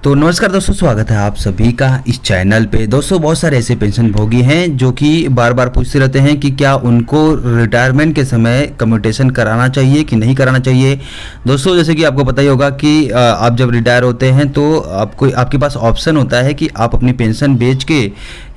तो नमस्कार दोस्तों, स्वागत है आप सभी का इस चैनल पे। दोस्तों, बहुत सारे ऐसे पेंशन भोगी हैं जो कि बार बार पूछते रहते हैं कि क्या उनको रिटायरमेंट के समय कम्यूटेशन कराना चाहिए कि नहीं कराना चाहिए। दोस्तों, जैसे कि आपको पता ही होगा कि आप जब रिटायर होते हैं तो आपके पास ऑप्शन होता है कि आप अपनी पेंशन बेच के,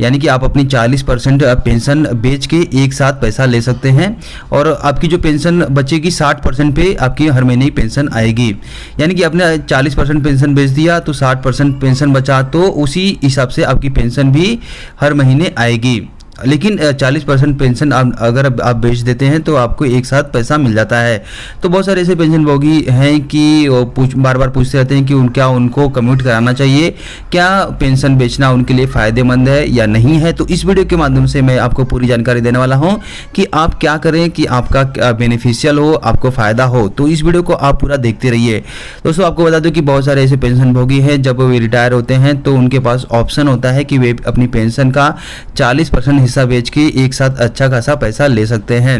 यानी कि आप अपनी 40% पेंशन बेच के एक साथ पैसा ले सकते हैं और आपकी जो पेंशन बचेगी 60% पे आपकी हर महीने ही पेंशन आएगी। यानी कि आपने 40% पेंशन बेच दिया तो 60% पेंशन बचा, तो उसी हिसाब से आपकी पेंशन भी हर महीने आएगी। लेकिन 40% पेंशन अगर आप बेच देते हैं तो आपको एक साथ पैसा मिल जाता है। तो बहुत सारे ऐसे पेंशन भोगी हैं कि बार बार पूछते रहते हैं कि क्या उनको कम्यूट कराना चाहिए, क्या पेंशन बेचना उनके लिए फ़ायदेमंद है या नहीं है। तो इस वीडियो के माध्यम से मैं आपको पूरी जानकारी देने वाला हूं कि आप क्या करें कि आपका बेनिफिशियल हो, आपको फ़ायदा हो। तो इस वीडियो को आप पूरा देखते रहिए। दोस्तों, आपको बता दूँ कि बहुत सारे ऐसे पेंशन भोगी हैं, जब वे रिटायर होते हैं तो उनके पास ऑप्शन होता है कि वे अपनी पेंशन का 40% हिस्सा बेच के एक साथ अच्छा खासा पैसा ले सकते हैं।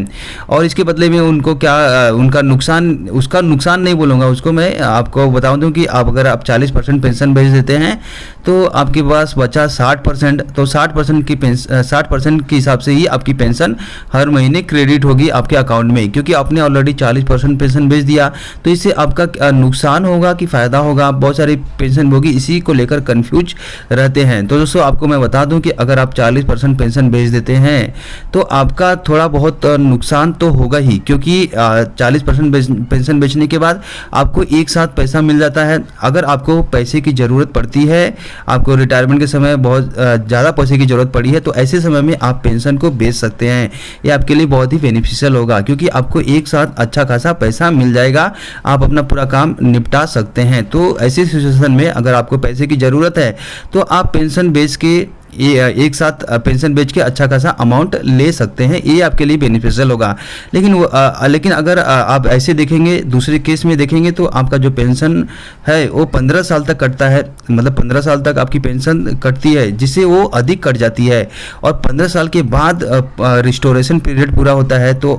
और इसके बदले में उनको क्या उसका नुकसान नहीं बोलूँगा, उसको मैं आपको बता दूं कि अगर आप 40% पेंशन बेच देते हैं तो आपके पास बचा 60%, तो 60% के हिसाब से ही आपकी पेंशन हर महीने क्रेडिट होगी आपके अकाउंट में, क्योंकि आपने ऑलरेडी 40% पेंशन बेच दिया। तो इससे आपका नुकसान होगा कि फ़ायदा होगा। बहुत सारे पेंशन भोगी इसी को लेकर कन्फ्यूज रहते हैं। तो दोस्तों, आपको मैं बता दूं कि अगर आप 40% पेंशन बेच देते हैं तो आपका थोड़ा बहुत नुकसान तो होगा ही, क्योंकि 40% पेंशन बेचने के बाद आपको एक साथ पैसा मिल जाता है। अगर आपको पैसे की ज़रूरत पड़ती है, आपको रिटायरमेंट के समय बहुत ज़्यादा पैसे की ज़रूरत पड़ी है, तो ऐसे समय में आप पेंशन को बेच सकते हैं। ये आपके लिए बहुत ही बेनिफिशियल होगा, क्योंकि आपको एक साथ अच्छा खासा पैसा मिल जाएगा, आप अपना पूरा काम निपटा सकते हैं। तो ऐसी सिचुएशन में अगर आपको पैसे की ज़रूरत है तो आप पेंशन बेच के एक साथ पेंशन बेच के अच्छा खासा अमाउंट ले सकते हैं। ये आपके लिए बेनिफिशियल होगा। लेकिन अगर आप ऐसे देखेंगे, दूसरे केस में देखेंगे तो आपका जो पेंशन है वो 15 साल तक कटता है। मतलब 15 साल तक आपकी पेंशन कटती है, जिससे वो अधिक कट जाती है। और 15 साल के बाद रिस्टोरेशन पीरियड पूरा होता है, तो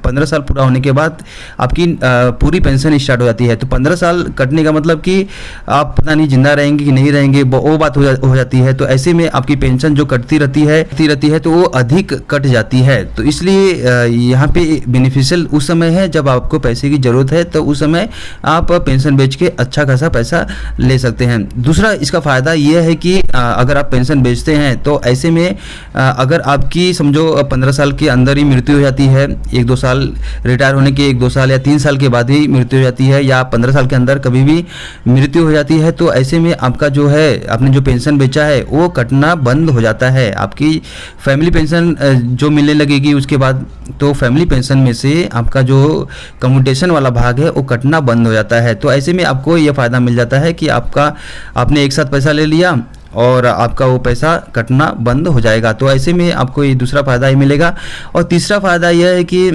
15 साल पूरा होने के बाद आपकी पूरी पेंशन स्टार्ट हो जाती है। तो 15 साल कटने का मतलब कि आप पता नहीं जिंदा रहेंगे कि नहीं रहेंगे, वो बात हो जाती है। तो ऐसे में आपकी पेंशन जो कटती रहती है तो वो अधिक कट जाती है। तो इसलिए यहाँ पे बेनिफिशियल उस समय है जब आपको पैसे की ज़रूरत है, तो उस समय आप पेंशन बेच के अच्छा खासा पैसा ले सकते हैं। दूसरा इसका फ़ायदा ये है कि अगर आप पेंशन बेचते हैं तो ऐसे में अगर आपकी समझो 15 साल के अंदर ही मृत्यु हो जाती है, 1-2 साल रिटायर होने के 1-2 साल या 3 साल के बाद ही मृत्यु हो जाती है, या 15 साल के अंदर कभी भी मृत्यु हो जाती है, तो ऐसे में आपका जो है आपने जो पेंशन बेचा है वो कटना बंद हो जाता है। आपकी फैमिली पेंशन जो मिलने लगेगी उसके बाद, तो फैमिली पेंशन में से आपका जो कम्यूटेशन वाला भाग है वो कटना बंद हो जाता है। तो ऐसे में आपको ये फ़ायदा मिल जाता है कि आपने एक साथ पैसा ले लिया और आपका वो पैसा कटना बंद हो जाएगा। तो ऐसे में आपको ये दूसरा फ़ायदा ही मिलेगा। और तीसरा फ़ायदा यह है कि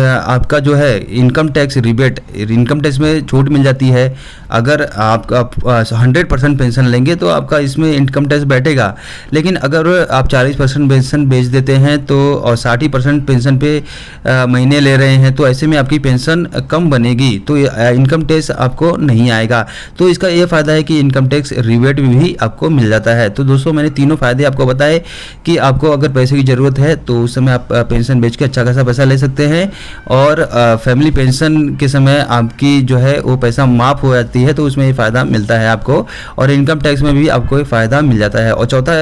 आपका जो है income tax rebate, income tax में छूट मिल जाती है। अगर आप 100% पेंशन लेंगे तो आपका इसमें इनकम टैक्स बैठेगा, लेकिन अगर आप 40% पेंशन बेच देते हैं तो और 60% पेंशन पे महीने ले रहे हैं, तो ऐसे में आपकी पेंशन कम बनेगी, तो इनकम टैक्स आपको नहीं आएगा। तो इसका ये फ़ायदा है कि इनकम टैक्स रिबेट भी आपको मिल जाता है। तो दोस्तों, मैंने तीनों फायदे आपको बताए कि आपको अगर पैसे की ज़रूरत है तो उस समय आप पेंशन बेच के अच्छा खासा पैसा ले सकते हैं, और फैमिली पेंशन के समय आपकी जो है वो पैसा माफ़ हो जाती है, तो उसमें ये फ़ायदा मिलता है आपको। और इनकम टैक्स में भी आपको ये फ़ायदा मिल जाता है। और चौथा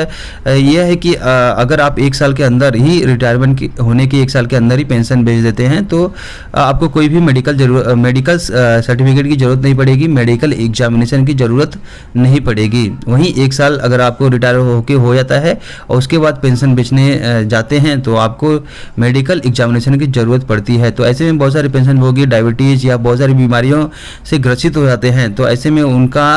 यह है कि अगर आप 1 साल के अंदर ही रिटायरमेंट होने के 1 साल के अंदर ही पेंशन बेच देते हैं तो आपको कोई भी मेडिकल सर्टिफिकेट की ज़रूरत नहीं पड़ेगी, मेडिकल एग्जामिनेशन की ज़रूरत नहीं पड़ेगी। वहीं 1 साल अगर आपको रिटायर होके हो जाता है और उसके बाद पेंशन बेचने जाते हैं तो आपको मेडिकल एग्जामिनेशन की ज़रूरत पड़ती है। तो ऐसे में बहुत सारे पेंशन भोगी डायबिटीज़ या बहुत सारी बीमारियों से ग्रसित हो जाते हैं, तो ऐसे में उनका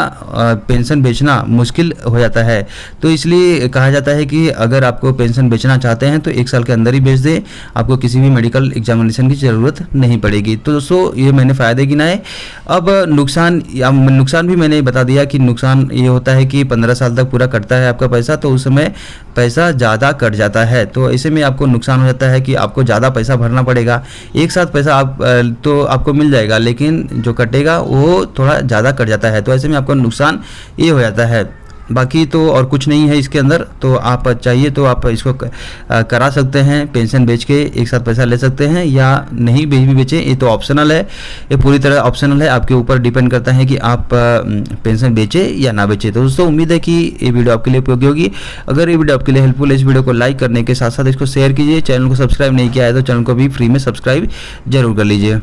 पेंशन बेचना मुश्किल हो जाता है। तो इसलिए कहा जाता है कि अगर आपको पेंशन बेचना चाहते हैं तो 1 साल के अंदर ही बेच दें, आपको किसी भी मेडिकल एग्जामिनेशन की ज़रूरत नहीं पड़ेगी। तो दोस्तों, ये मैंने फ़ायदे गिनाए। अब नुकसान भी मैंने बता दिया कि नुकसान ये होता है कि 15 साल तक पूरा पूरा कटता है आपका पैसा, तो उस समय पैसा ज़्यादा कट जाता है। तो ऐसे में आपको नुकसान हो जाता है कि आपको ज़्यादा पैसा भरना पड़ेगा। एक साथ पैसा तो आपको मिल जाएगा, लेकिन जो कटेगा वो थोड़ा ज़्यादा कट जाता है। तो ऐसे में आपको नुकसान ये हो जाता है। बाकी तो और कुछ नहीं है इसके अंदर। तो आप चाहिए तो आप इसको करा सकते हैं, पेंशन बेच के एक साथ पैसा ले सकते हैं, या नहीं भी बेचें, ये तो ऑप्शनल है, ये पूरी तरह ऑप्शनल है, आपके ऊपर डिपेंड करता है कि आप पेंशन बेचें या ना बेचें। तो दोस्तों उम्मीद है कि ये वीडियो आपके लिए उपयोगी होगी। अगर ये वीडियो आपके लिए हेल्पफुल है, इस वीडियो को लाइक करने के साथ साथ इसको शेयर कीजिए। चैनल को सब्सक्राइब नहीं किया है तो चैनल को भी फ्री में सब्सक्राइब जरूर कर लीजिए।